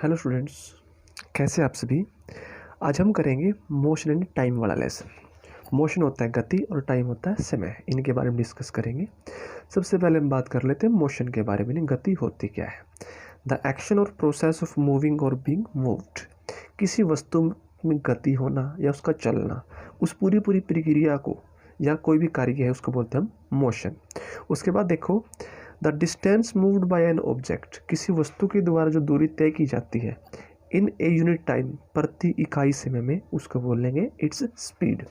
Hello students, कैसे आप सभी। आज हम करेंगे मोशन एंड टाइम वाला लेसन। मोशन होता है गति और टाइम होता है समय, इनके बारे में डिस्कस करेंगे। सबसे पहले हम बात कर लेते हैं मोशन के बारे में। गति होती क्या है? द एक्शन और प्रोसेस ऑफ मूविंग और बीइंग मूव्ड। किसी वस्तु में गति होना या उसका चलना, उस पूरी प्रक्रिया को या कोई भी कार्य है उसको बोलते हैं हम मोशन। उसके बाद देखो, the distance moved by an object. किसी वस्तु के द्वारा जो दूरी तय की जाती है इन ए यूनिट टाइम, प्रति इकाई समय में, उसको बोलेंगे इट्स स्पीड।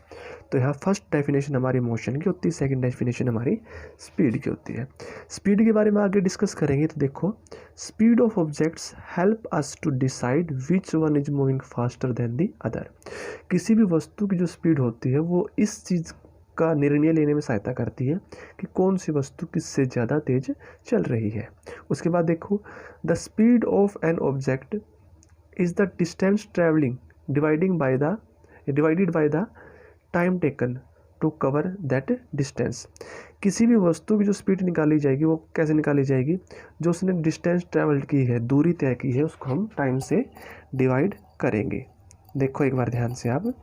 तो यहाँ फर्स्ट डेफिनेशन हमारी मोशन की होती है, सेकंड डेफिनेशन हमारी स्पीड की होती है। स्पीड के बारे में आगे डिस्कस करेंगे। तो देखो, speed of objects help us to decide which one is moving faster than the other. किसी भी वस्तु की जो स्पीड होती है वो इस चीज़ का निर्णय लेने में सहायता करती है कि कौन सी वस्तु किससे ज़्यादा तेज चल रही है। उसके बाद देखो, the speed of an object is the distance travelling divided by the time taken to cover that distance. किसी भी वस्तु की जो स्पीड निकाली जाएगी वो कैसे निकाली जाएगी? जो उसने डिस्टेंस ट्रेवल की है, दूरी तय की है, उसको हम टाइम से डिवाइड करेंगे। देखो एक बार ध्यान से आप,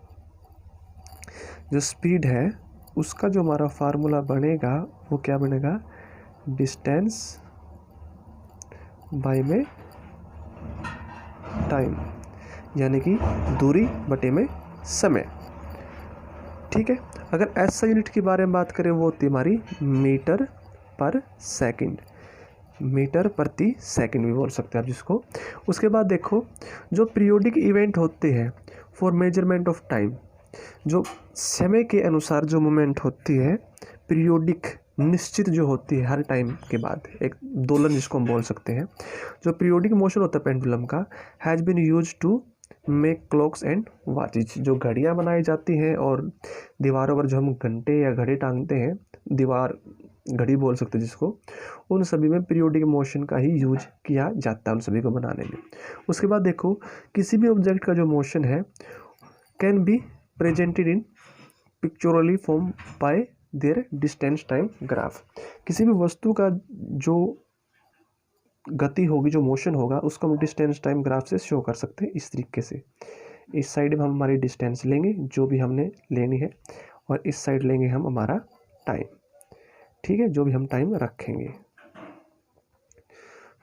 जो स्पीड है उसका जो हमारा फार्मूला बनेगा वो क्या बनेगा? डिस्टेंस बाय में टाइम, यानी कि दूरी बटे में समय। ठीक है। अगर ऐसा यूनिट के बारे में बात करें वो होती है हमारी मीटर पर सेकंड, मीटर प्रति सेकंड भी बोल सकते हैं आप जिसको। उसके बाद देखो, जो पीरियोडिक इवेंट होते हैं फॉर मेजरमेंट ऑफ टाइम, जो समय के अनुसार जो मूवमेंट होती है, पीरियोडिक निश्चित जो होती है हर टाइम के बाद, एक दोलन जिसको हम बोल सकते हैं। जो पीरियोडिक मोशन होता है पेंडुलम का, has been use to make clocks and watches. जो घड़ियाँ बनाई जाती हैं और दीवारों पर जो हम घंटे या घड़ी टांगते हैं, दीवार घड़ी बोल सकते हैं जिसको, उन सभी में पीरियोडिक मोशन का ही यूज किया जाता है उन सभी को बनाने में। उसके बाद देखो, किसी भी ऑब्जेक्ट का जो मोशन है can be presented in pictorially form by their distance time graph. किसी भी वस्तु का जो गति होगी, जो मोशन होगा, उसको हम डिस्टेंस टाइम ग्राफ से शो कर सकते हैं इस तरीके से। इस साइड में हम हमारी डिस्टेंस लेंगे जो भी हमने लेनी है, और इस साइड लेंगे हम हमारा टाइम। ठीक है, जो भी हम टाइम रखेंगे।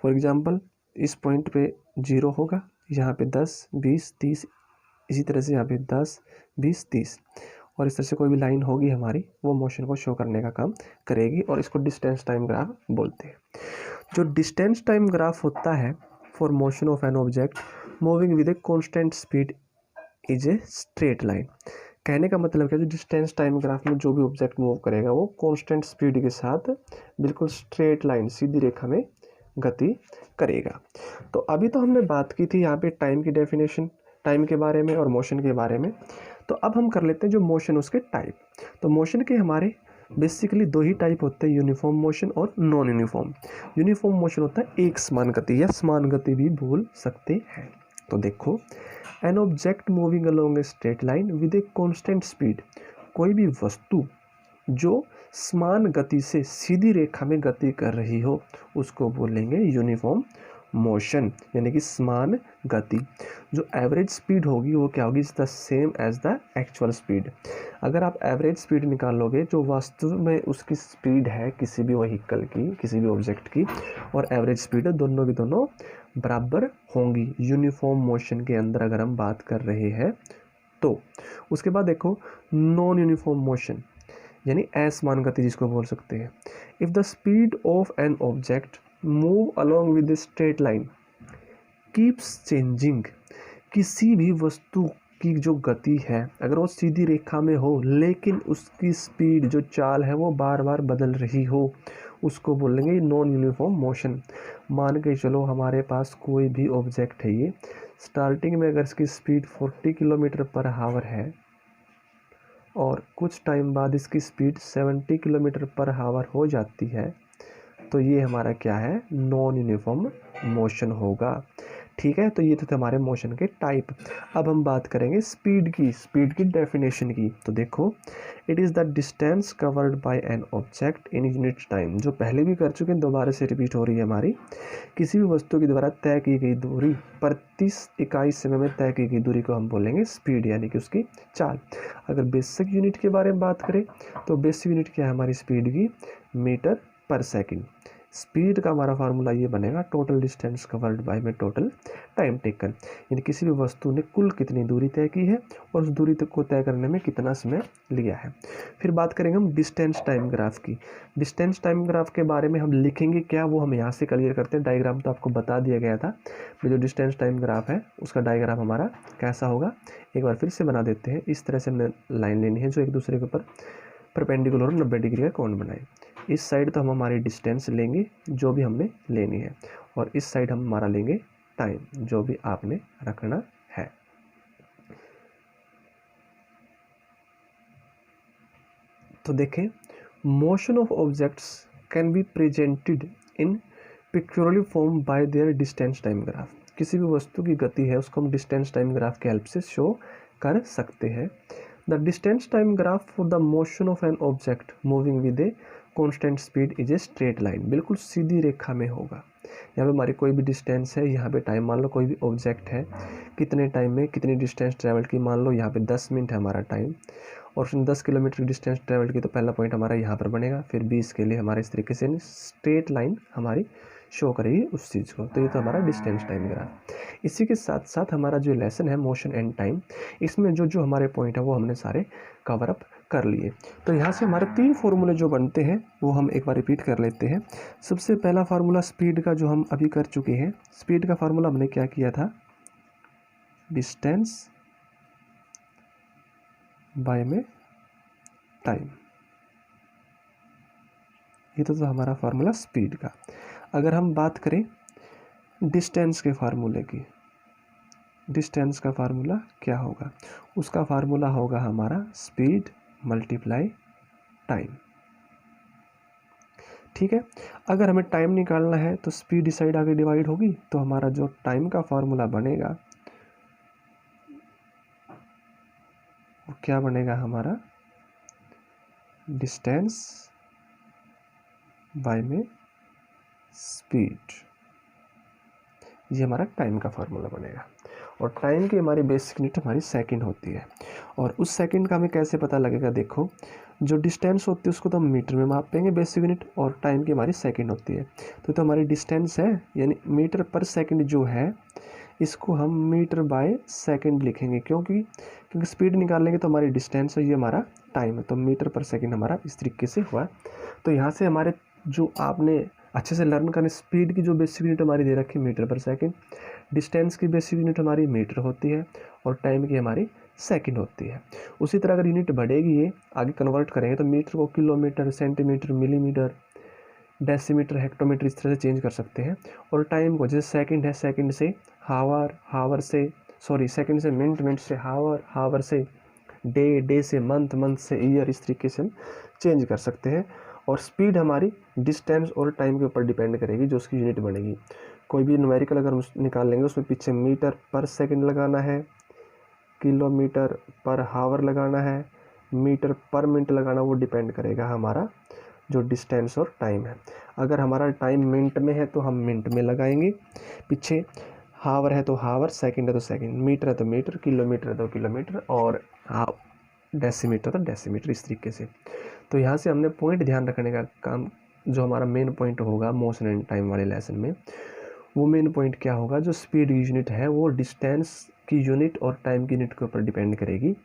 फॉर एग्जांपल, इस पॉइंट पे 0 होगा, यहाँ पे 10, 20, 30, इसी तरह से यहाँ पे 10, 20, 30, और इस तरह से कोई भी लाइन होगी हमारी, वो मोशन को शो करने का काम करेगी, और इसको डिस्टेंस टाइम ग्राफ बोलते हैं। जो डिस्टेंस टाइम ग्राफ होता है for motion of an object moving with a constant speed is a straight line. कहने का मतलब क्या है, जो डिस्टेंस टाइम ग्राफ में जो भी ऑब्जेक्ट मूव करेगा वो कांस्टेंट स्पीड के साथ बिल्कुल स्ट्रेट लाइन, सीधी रेखा में गति करेगा। तो अभी तो हमने बात की थी यहाँ पे टाइम की डेफिनेशन, टाइम के बारे में और मोशन के बारे में। तो अब हम कर लेते हैं जो मोशन उसके टाइप। तो मोशन के हमारे बेसिकली दो ही टाइप होते हैं, यूनिफॉर्म मोशन और नॉन यूनिफॉर्म। यूनिफॉर्म मोशन होता है एक समान गति, या समान गति भी बोल सकते हैं। तो देखो, N object moving along A straight line with a constant speed. कोई भी वस्तु जो समान गति से सीधी रेखा में गति कर रही हो उसको बोलेंगे यूनिफॉर्म मोशन, यानी कि समान गति। जो एवरेज स्पीड होगी वो क्या होगी? Is the same as the actual speed. अगर आप एवरेज स्पीड निकालोगे जो वास्तव में उसकी स्पीड है किसी भी व्हीकल की, किसी भी ऑब्जेक्ट की, और एवरेज स्पीड, दोनों की दोनों बराबर होंगी यूनिफॉर्म मोशन के अंदर अगर हम बात कर रहे हैं तो। उसके बाद देखो, नॉन यूनिफॉर्म मोशन यानी असमान गति जिसको बोल सकते हैं। If the speed of an object move along with straight line keeps changing. किसी भी वस्तु की जो गति है अगर वो सीधी रेखा में हो लेकिन उसकी स्पीड, जो चाल है, वो बार बार बदल रही हो, उसको बोलेंगे नॉन यूनिफॉर्म मोशन। मान के चलो हमारे पास कोई भी ऑब्जेक्ट है, ये स्टार्टिंग में अगर इसकी स्पीड 40 किलोमीटर पर आवर है और कुछ टाइम बाद इसकी स्पीड 70 किलोमीटर पर आवर हो जाती है, तो ये हमारा क्या है? नॉन यूनिफॉर्म मोशन होगा। ठीक है, तो ये थे हमारे मोशन के टाइप। अब हम बात करेंगे स्पीड की डेफिनेशन की। तो देखो, it is the distance covered by an object in unit time. जो पहले भी कर चुके हैं, दोबारा से रिपीट हो रही है हमारी। किसी भी वस्तु के द्वारा तय की गई दूरी प्रति इकाई समय में तय की गई दूरी को हम बोलेंगे स्पीड, यानी कि उसकी चाल। अगर बेसिक यूनिट के बारे में बात करें तो बेसिक यूनिट क्या है हमारी स्पीड की, मीटर पर सेकंड। स्पीड का हमारा फार्मूला ये बनेगा, टोटल डिस्टेंस कवर्ड बाय में टोटल टाइम टेकन, यानी किसी भी वस्तु ने कुल कितनी दूरी तय की है और उस दूरी तक को तय करने में कितना समय लिया है। फिर बात करेंगे हम डिस्टेंस टाइम ग्राफ की। डिस्टेंस टाइम ग्राफ के बारे में हम लिखेंगे क्या, वो हम यहाँ से क्लियर करते हैं। डायग्राम तो आपको बता दिया गया था, जो डिस्टेंस टाइम ग्राफ है उसका डायग्राम हमारा कैसा होगा, एक बार फिर से बना देते हैं। इस तरह से हमने लाइन लेनी है जो एक दूसरे के ऊपर परपेंडिकुलर और 90 डिग्री का कोण बनाए। इस साइड तो हम हमारी डिस्टेंस लेंगे जो भी हमने लेनी है, और इस साइड हम हमारा लेंगे टाइम जो भी आपने रखना है। तो देखें, motion of objects can be presented in pictorially form by their distance time graph. किसी भी वस्तु की गति है उसको हम डिस्टेंस टाइम ग्राफ के हेल्प से शो कर सकते हैं। The distance time graph for the motion of an object moving with a constant speed is a straight line. बिल्कुल सीधी रेखा में होगा। यहाँ पे हमारी कोई भी डिस्टेंस है, यहाँ पे टाइम मान लो कोई भी ऑब्जेक्ट है, कितने टाइम में कितनी डिस्टेंस ट्रैवल की, मान लो यहाँ पे 10 मिनट है हमारा टाइम, और उसने 10 किलोमीटर की डिस्टेंस ट्रैवल की, तो पहला पॉइंट हमारा यहाँ पर बनेगा। फिर 20 के लिए हमारे इस तरीके से स्ट्रेट लाइन हमारी शो करेगी उस चीज़ को। तो ये तो हमारा डिस्टेंस टाइम ग्राफ। इसी के साथ साथ हमारा जो लेसन है मोशन एंड टाइम, इसमें जो जो हमारे पॉइंट है वो हमने सारे कवर अप कर लिए। तो यहाँ से हमारे 3 फॉर्मूले जो बनते हैं वो हम एक बार रिपीट कर लेते हैं। सबसे पहला फार्मूला स्पीड का जो हम अभी कर चुके हैं, स्पीड का फार्मूला हमने क्या किया था, डिस्टेंस बाय में टाइम। ये तो हमारा फार्मूला स्पीड का। अगर हम बात करें डिस्टेंस के फार्मूले की, डिस्टेंस का फार्मूला क्या होगा, उसका फार्मूला होगा हमारा स्पीड मल्टीप्लाई टाइम। ठीक है, अगर हमें टाइम निकालना है तो स्पीड इस साइड आगे डिवाइड होगी, तो हमारा जो टाइम का फार्मूला बनेगा वो क्या बनेगा हमारा, डिस्टेंस बाय में स्पीड। ये हमारा टाइम का फार्मूला बनेगा। और टाइम की हमारी बेसिक यूनिट हमारी सेकंड होती है। और उस सेकंड का हमें कैसे पता लगेगा, देखो जो डिस्टेंस होती है उसको तो हम मीटर में मापेंगे बेसिक यूनिट, और टाइम की हमारी सेकंड होती है। तो हमारी डिस्टेंस है, यानी मीटर पर सेकंड जो है इसको हम मीटर बाय सेकंड लिखेंगे, क्योंकि स्पीड निकाल लेंगे तो हमारी डिस्टेंस है, ये हमारा टाइम है, तो मीटर पर सेकंड हमारा इस तरीके से हुआ। तो यहाँ से हमारे जो आपने अच्छे से लर्न करने, स्पीड की जो बेसिक यूनिट हमारी दे रखी है मीटर पर सेकंड, डिस्टेंस की बेसिक यूनिट हमारी मीटर होती है, और टाइम की हमारी सेकंड होती है। उसी तरह अगर यूनिट बढ़ेगी, ये आगे कन्वर्ट करेंगे तो मीटर को kilometre, centimetre, millimetre, decimetre, hectometre इस तरह से चेंज कर सकते हैं। और टाइम को जैसे सेकंड है, सेकंड से हावर, हावर से सेकंड से मिनट, मिनट से हावर, हावर से डे, डे से मंथ, मंथ से ईयर, इस तरीके से हम चेंज कर सकते हैं। और स्पीड हमारी डिस्टेंस और टाइम के ऊपर डिपेंड करेगी जो उसकी यूनिट बनेगी। कोई भी न्यूमेरिकल अगर हम निकाल लेंगे उसमें पीछे मीटर पर सेकंड लगाना है, किलोमीटर पर हावर लगाना है, मीटर पर मिनट लगाना, वो डिपेंड करेगा हमारा जो डिस्टेंस और टाइम है। अगर हमारा टाइम मिनट में है तो हम मिनट में लगाएंगे, पीछे हावर है तो हावर, सेकंड है तो सेकंड, मीटर है तो मीटर, किलोमीटर है तो किलोमीटर, और डेसीमीटर तो डेसीमीटर, इस तरीके से। तो यहाँ से हमने पॉइंट ध्यान रखने का काम, जो हमारा मेन पॉइंट होगा मोशन एंड टाइम वाले लेसन में, वो मेन पॉइंट क्या होगा, जो स्पीड यूनिट है वो डिस्टेंस की यूनिट और टाइम की यूनिट के ऊपर डिपेंड करेगी।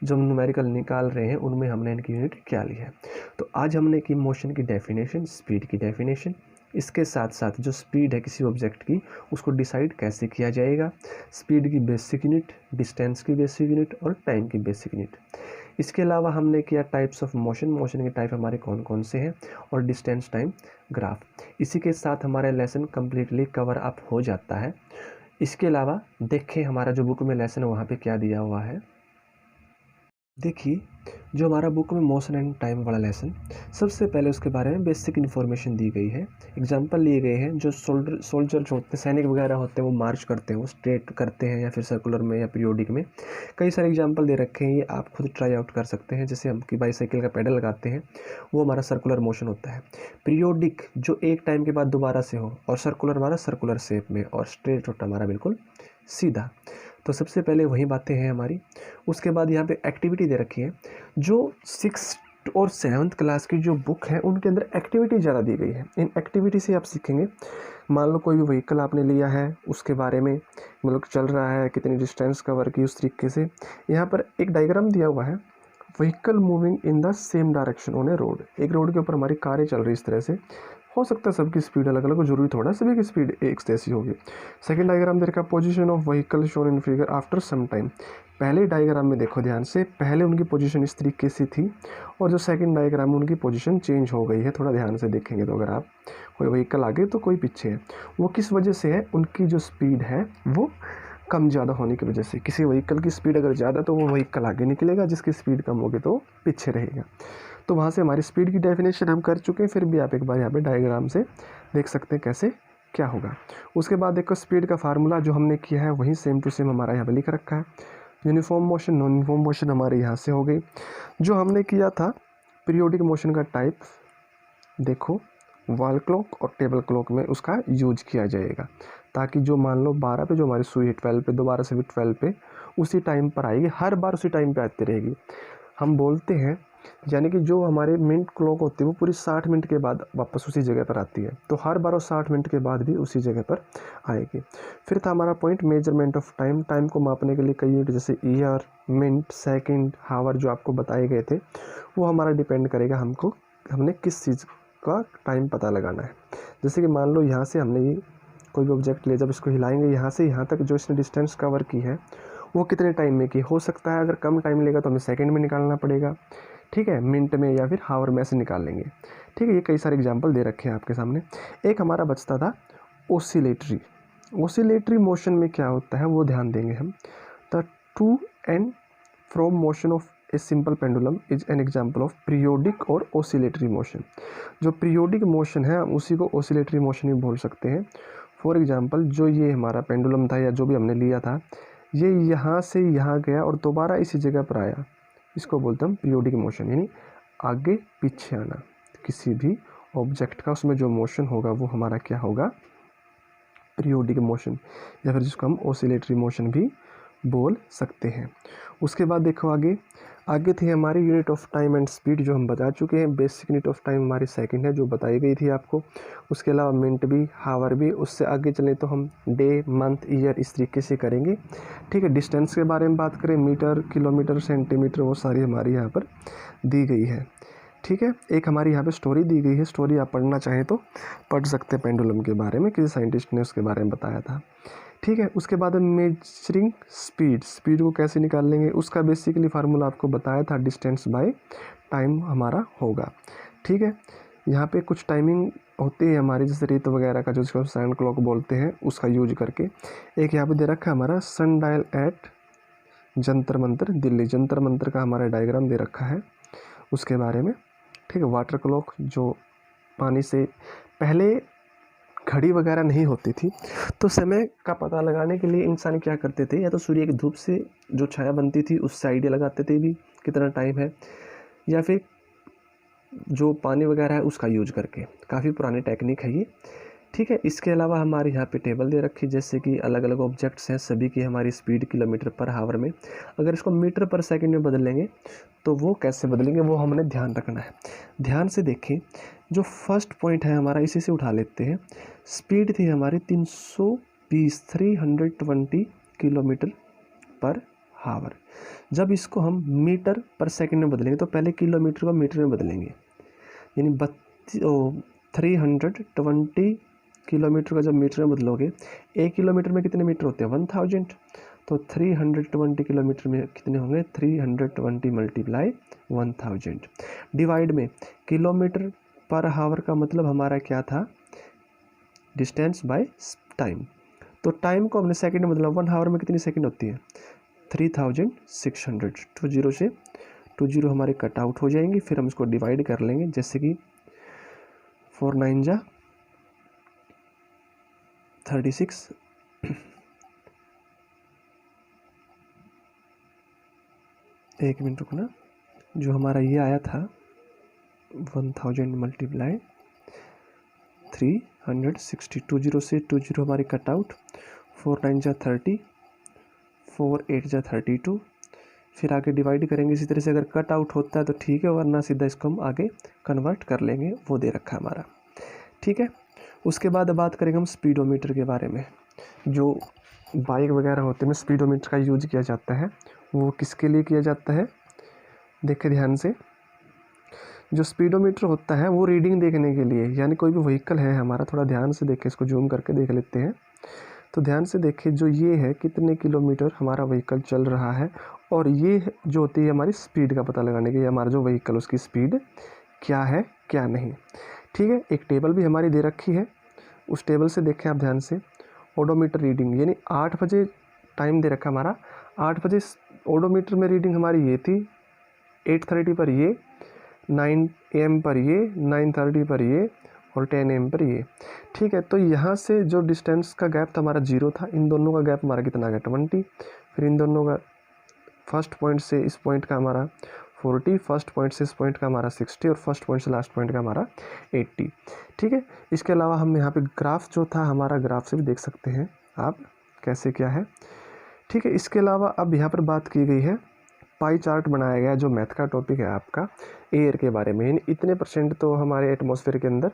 जो हम न्यूमेरिकल निकाल रहे हैं उनमें हमने इनकी यूनिट क्या ली है। तो आज हमने की मोशन की डेफिनेशन, स्पीड की डेफिनेशन, इसके साथ साथ जो स्पीड है किसी ऑब्जेक्ट की उसको डिसाइड कैसे किया जाएगा, स्पीड की बेसिक यूनिट, डिस्टेंस की बेसिक यूनिट और टाइम की बेसिक यूनिट। इसके अलावा हमने किया टाइप्स ऑफ मोशन, मोशन के टाइप हमारे कौन कौन से हैं, और डिस्टेंस टाइम ग्राफ। इसी के साथ हमारा लेसन कम्प्लीटली कवर अप हो जाता है। इसके अलावा देखें हमारा जो बुक में लेसन है वहाँ पे क्या दिया हुआ है। देखिए जो हमारा बुक में मोशन एंड टाइम वाला लेसन, सबसे पहले उसके बारे में बेसिक इन्फॉर्मेशन दी गई है। एग्जांपल लिए गए हैं, जो सोल्जर जो होते हैं, सैनिक वगैरह होते हैं, वो मार्च करते हैं, वो स्ट्रेट करते हैं या फिर सर्कुलर में या पीरियोडिक में। कई सारे एग्जांपल दे रखे हैं, ये आप खुद ट्राई आउट कर सकते हैं। जैसे हम की बाईसाइकिल का पैडल लगाते हैं, वो हमारा सर्कुलर मोशन होता है। पीरियोडिक जो एक टाइम के बाद दोबारा से हो, और सर्कुलर हमारा सर्कुलर शेप में, और स्ट्रेट होता हमारा बिल्कुल सीधा। तो सबसे पहले वही बातें हैं हमारी। उसके बाद यहाँ पे एक्टिविटी दे रखी है। जो 6th और 7th क्लास की जो बुक है, उनके अंदर एक्टिविटी ज़्यादा दी गई है। इन एक्टिविटी से आप सीखेंगे। मान लो कोई भी व्हीकल आपने लिया है, उसके बारे में मतलब चल रहा है, कितनी डिस्टेंस कवर की, उस तरीके से। यहाँ पर एक डायग्राम दिया हुआ है, vehicle moving in the same direction on A road. एक रोड के ऊपर हमारी कारें चल रही इस तरह से। हो सकता है सबकी स्पीड अलग अलग हो, जरूरी थोड़ा सभी की स्पीड एक जैसी होगी। सेकंड डायग्राम दे रखा, position of vehicle shown in figure after some time. पहले डायग्राम में देखो ध्यान से, पहले उनकी पोजीशन इस तरीके से थी, और जो सेकंड डायग्राम में उनकी पोजीशन चेंज हो गई है। थोड़ा ध्यान से देखेंगे तो, अगर आप कोई व्हीकल आगे तो कोई पीछे है, वो किस वजह से है, उनकी जो स्पीड है वो कम ज़्यादा होने की वजह से। किसी व्हीकल की स्पीड अगर ज़्यादा तो वो व्हीकल आगे निकलेगा, जिसकी स्पीड कम होगी तो पीछे रहेगा। तो वहाँ से हमारी स्पीड की डेफिनेशन हम कर चुके हैं, फिर भी आप एक बार यहाँ पे डायग्राम से देख सकते हैं कैसे क्या होगा। उसके बाद देखो स्पीड का फार्मूला जो हमने किया है वही सेम टू सेम हमारा यहाँ पे लिख रखा है। Uniform motion, non uniform motion हमारे यहाँ से हो गई। जो हमने किया था पीरियोडिक मोशन का टाइप, देखो वॉल क्लॉक और टेबल क्लॉक में उसका यूज किया जाएगा, ताकि जो मान लो 12 पे जो हमारी सुई है 12 पे, दोबारा से भी 12 पे उसी टाइम पर आएगी, हर बार उसी टाइम पे आती रहेगी। हम बोलते हैं, यानी कि जो हमारे मिनट क्लॉक होती है वो पूरी 60 मिनट के बाद वापस उसी जगह पर आती है, तो हर बार वो 60 मिनट के बाद भी उसी जगह पर आएगी। फिर था हमारा point measurement of time. Time को मापने के लिए कई यूनिट जैसे ईयर, मिनट, सेकंड, हावर जो आपको बताए गए थे, वो हमारा डिपेंड करेगा हमने किस चीज़ का टाइम पता लगाना है। जैसे कि मान लो यहाँ से हमने ये कोई भी ऑब्जेक्ट ले, जब इसको हिलाएंगे यहाँ से यहाँ तक जो इसने डिस्टेंस कवर की है वो कितने टाइम में की। हो सकता है अगर कम टाइम लेगा तो हमें सेकंड में निकालना पड़ेगा, ठीक है, मिनट में या फिर हावर में से निकाल लेंगे, ठीक है। ये कई सारे एग्जांपल दे रखे हैं आपके सामने। एक हमारा बचता था ओसिलेटरी। ओसिलेटरी मोशन में क्या होता है वो ध्यान देंगे हम। The two and from motion of a simple pendulum is an example of periodic और ओसिलेटरी मोशन। जो पीरियोडिक मोशन है हम उसी को ओसिलेटरी मोशन भी बोल सकते हैं। फॉर एग्जाम्पल, जो ये हमारा पेंडुलम था या जो भी हमने लिया था, ये यहाँ से यहाँ गया और दोबारा इसी जगह पर आया, इसको बोलते हैं हम पीरियोडिक मोशन, यानी आगे पीछे आना। किसी भी ऑब्जेक्ट का उसमें जो मोशन होगा वो हमारा क्या होगा, पीरियोडिक मोशन, या फिर जिसको हम ओसिलेटरी मोशन भी बोल सकते हैं। उसके बाद देखो आगे थी हमारी unit of time and speed, जो हम बता चुके हैं। बेसिक यूनिट ऑफ टाइम हमारी सेकंड है, जो बताई गई थी आपको। उसके अलावा मिनट भी, हावर भी। उससे आगे चलें तो हम डे, मंथ, ईयर इस तरीके से करेंगे, ठीक है। डिस्टेंस के बारे में बात करें, मीटर, किलोमीटर, सेंटीमीटर, वो सारी हमारी यहाँ पर दी गई है, ठीक है। एक हमारी यहाँ पे स्टोरी दी गई है, स्टोरी आप पढ़ना चाहें तो पढ़ सकते हैं पेंडुलम के बारे में, किसी साइंटिस्ट ने उसके बारे में बताया था, ठीक है। उसके बाद मेजरिंग स्पीड को कैसे निकाल लेंगे, उसका बेसिकली फार्मूला आपको बताया था, डिस्टेंस बाय टाइम हमारा होगा, ठीक है। यहाँ पे कुछ टाइमिंग होती है हमारी, जैसे रेत वगैरह का, जो जिसको सैंड क्लॉक बोलते हैं, उसका यूज करके। एक यहाँ पे दे रखा है हमारा सन डायल एट जंतर मंतर दिल्ली। जंतर मंतर का हमारा डायग्राम दे रखा है उसके बारे में, ठीक है। वाटर क्लॉक, जो पानी से पहले घड़ी वगैरह नहीं होती थी, तो समय का पता लगाने के लिए इंसान क्या करते थे, या तो सूर्य की धूप से जो छाया बनती थी उससे आइडिया लगाते थे भी कितना टाइम है, या फिर जो पानी वगैरह है उसका यूज करके। काफ़ी पुरानी टेक्निक है ये, ठीक है। इसके अलावा हमारे यहाँ पे टेबल दे रखी, जैसे कि अलग अलग ऑब्जेक्ट्स हैं, सभी की हमारी स्पीड किलोमीटर पर हावर में। अगर इसको मीटर पर सेकंड में बदलेंगे तो वो कैसे बदलेंगे वो हमने ध्यान रखना है। ध्यान से देखें, जो फर्स्ट पॉइंट है हमारा, इसी से उठा लेते हैं। स्पीड थी हमारी 320 किलोमीटर पर हावर। जब इसको हम मीटर पर सेकंड में बदलेंगे तो पहले किलोमीटर को मीटर में बदलेंगे, यानी 320 किलोमीटर का जब मीटर में बदलोगे, 1 किलोमीटर में कितने मीटर होते हैं, 1000। तो 320 किलोमीटर में कितने होंगे, 320 मल्टीप्लाई 1000 डिवाइड में किलोमीटर पर हावर का मतलब हमारा क्या था, डिस्टेंस बाय टाइम। तो टाइम को हमने सेकंड में बदला, 1 हावर में कितनी सेकंड होती है, 3600। 2 0 से 2 जीरो हमारे कट आउट हो जाएंगे, फिर हम इसको डिवाइड कर लेंगे, जैसे कि 4 9 जा 36, एक मिनट रुकना, जो हमारा ये आया था 1000 मल्टीप्लाई 360, 2 जीरो से 2 जीरो हमारी कट आउट, 4 9 जा 30, 4 8 जा 32, फिर आगे डिवाइड करेंगे। इसी तरह से अगर कट आउट होता है तो ठीक है, वरना सीधा इसको हम आगे कन्वर्ट कर लेंगे, वो दे रखा है हमारा। ठीक है, उसके बाद बात करेंगे हम स्पीडोमीटर के बारे में। जो बाइक वगैरह होते हैं स्पीडोमीटर का यूज किया जाता है, वो किसके लिए किया जाता है, देखिए ध्यान से। जो स्पीडोमीटर होता है वो रीडिंग देखने के लिए, यानी कोई भी व्हीकल है हमारा, थोड़ा ध्यान से देखिए, इसको जूम करके देख लेते हैं। तो ध्यान से देखिए, जो ये है कितने किलोमीटर हमारा व्हीकल चल रहा है, और ये जो होती है हमारी स्पीड का पता लगाने की, हमारा जो व्हीकल उसकी स्पीड क्या है क्या नहीं। ठीक है, एक टेबल भी हमारी दे रखी है, उस टेबल से देखें आप ध्यान से। ओडोमीटर रीडिंग, यानी 8 बजे टाइम दे रखा हमारा, 8 बजे ओडोमीटर में रीडिंग हमारी ये थी, 8:30 पर ये, 9 AM पर ये, 9:30 पर ये, और 10 AM पर ये। ठीक है, तो यहाँ से जो डिस्टेंस का गैप था हमारा 0 था, इन दोनों का गैप हमारा कितना गया 20, फिर इन दोनों का फर्स्ट पॉइंट से इस पॉइंट का हमारा 40, फर्स्ट पॉइंट से इस पॉइंट का हमारा 60, और फर्स्ट पॉइंट से लास्ट पॉइंट का हमारा 80। ठीक है, इसके अलावा हम यहाँ पे ग्राफ जो था हमारा, ग्राफ से भी देख सकते हैं आप कैसे क्या है। ठीक है, इसके अलावा अब यहाँ पर बात की गई है, पाई चार्ट बनाया गया, जो मैथ का टॉपिक है आपका एयर के बारे में, यानी इतने % तो हमारे एटमॉस्फेयर के अंदर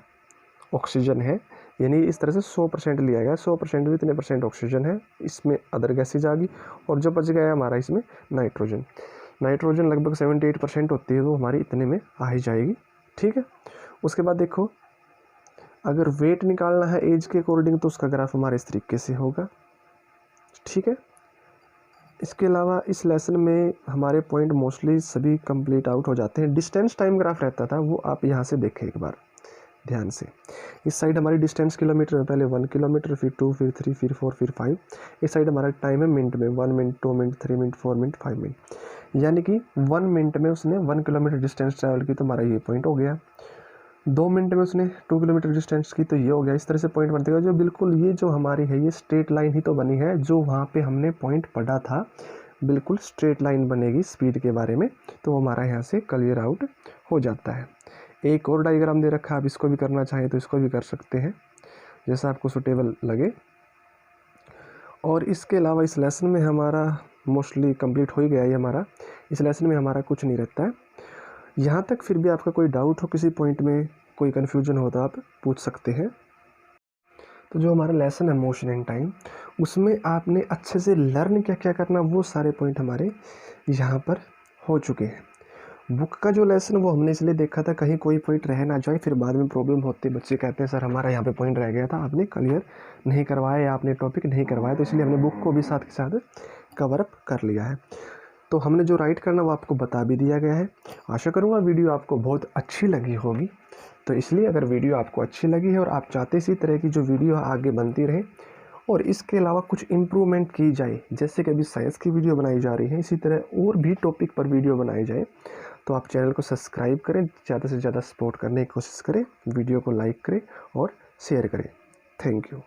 ऑक्सीजन है, यानी इस तरह से 100% लिया गया, 100% में इतने % ऑक्सीजन है, इसमें अदर गैसेज आ गई, और जो बच गया हमारा इसमें नाइट्रोजन लगभग 78% होती है, तो हमारी इतने में आ ही जाएगी। ठीक है, उसके बाद देखो, अगर वेट निकालना है एज के अकॉर्डिंग तो उसका ग्राफ हमारे इस तरीके से होगा। ठीक है, इसके अलावा इस लेसन में हमारे पॉइंट मोस्टली सभी कंप्लीट आउट हो जाते हैं। डिस्टेंस टाइम ग्राफ रहता था, वो आप यहाँ से देखें एक बार ध्यान से। इस साइड हमारी डिस्टेंस किलोमीटर में, पहले 1 किलोमीटर, फिर 2, फिर 3, फिर 4, फिर 5। इस साइड हमारा टाइम है मिनट में, 1 minute, 2 minute, 3 minute, 4 minute, 5 minute, यानी कि 1 मिनट में उसने 1 किलोमीटर डिस्टेंस ट्रैवल की, तो हमारा ये पॉइंट हो गया। 2 मिनट में उसने 2 किलोमीटर डिस्टेंस की, तो ये हो गया। इस तरह से पॉइंट बनते गए, जो बिल्कुल ये जो हमारी है ये स्ट्रेट लाइन ही तो बनी है, जो वहाँ पे हमने पॉइंट पढ़ा था, बिल्कुल स्ट्रेट लाइन बनेगी स्पीड के बारे में, तो हमारा यहाँ से क्लियर आउट हो जाता है। एक और डायग्राम दे रखा है, आप इसको भी करना चाहें तो इसको भी कर सकते हैं, जैसा आपको सूटेबल लगे। और इसके अलावा इस लेसन में हमारा मोस्टली कंप्लीट हो ही गया है हमारा, इस लेसन में हमारा कुछ नहीं रहता है यहाँ तक। फिर भी आपका कोई डाउट हो, किसी पॉइंट में कोई कन्फ्यूजन हो तो आप पूछ सकते हैं। तो जो हमारा लेसन है मोशन एंड टाइम, उसमें आपने अच्छे से लर्न क्या क्या करना, वो सारे पॉइंट हमारे यहाँ पर हो चुके हैं। बुक का जो लेसन वो हमने इसलिए देखा था कहीं कोई पॉइंट रह ना जाए, फिर बाद में प्रॉब्लम होती है, बच्चे कहते हैं सर हमारा यहाँ पे पॉइंट रह गया था, आपने क्लियर नहीं करवाया या आपने टॉपिक नहीं करवाया, तो इसलिए हमने बुक को भी साथ के साथ कवर अप कर लिया है। तो हमने जो राइट करना वो आपको बता भी दिया गया है। आशा करूँगा वीडियो आपको बहुत अच्छी लगी होगी। तो इसलिए अगर वीडियो आपको अच्छी लगी है और आप चाहते इसी तरह की जो वीडियो आगे बनती रहे, और इसके अलावा कुछ इम्प्रूवमेंट की जाए, जैसे कि अभी साइंस की वीडियो बनाई जा रही है, इसी तरह और भी टॉपिक पर वीडियो बनाई जाए, तो आप चैनल को सब्सक्राइब करें, ज़्यादा से ज़्यादा सपोर्ट करने की कोशिश करें, वीडियो को लाइक करें और शेयर करें। Thank you.